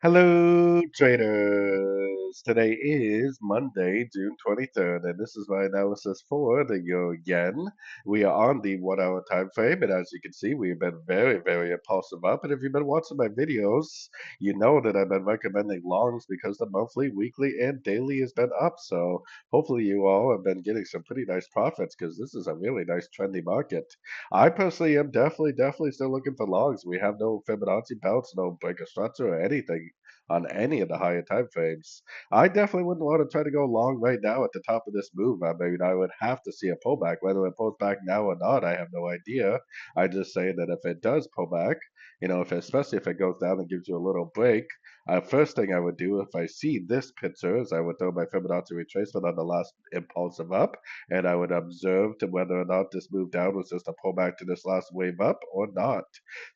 Hello, traders. Today is Monday, June 23rd, and this is my analysis for the euro yen. We are on the 1 hour time frame, and as you can see, we've been very, very impulsive up. And if you've been watching my videos, you know that I've been recommending longs because the monthly, weekly, and daily has been up. So hopefully, you all have been getting some pretty nice profits because this is a really nice trendy market. I personally am definitely still looking for longs. We have no Fibonacci bounce, no break of structure, or anything on any of the higher time frames. I definitely wouldn't want to try to go long right now at the top of this move. I mean, I would have to see a pullback. Whether it pulls back now or not, I have no idea. I just say that if it does pull back, especially if it goes down and gives you a little break, first thing I would do if I see this picture is I would throw my Fibonacci retracement on the last impulsive up, and I would observe to whether or not this move down was just a pullback to this last wave up or not.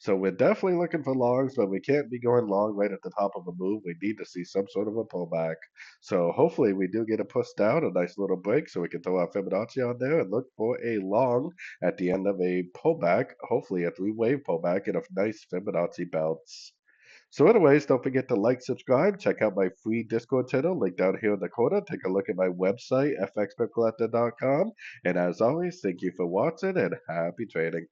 So we're definitely looking for longs, but we can't be going long right at the top of a move. We need to see some sort of a pullback. So hopefully we do get a push down, a nice little break, so we can throw our Fibonacci on there and look for a long at the end of a pullback, hopefully a three-wave pullback and a nice Fibonacci bounce. So anyways, don't forget to like, subscribe, check out my free Discord channel, link down here in the corner. Take a look at my website, fxpipcollector.com. And as always, thank you for watching and happy trading.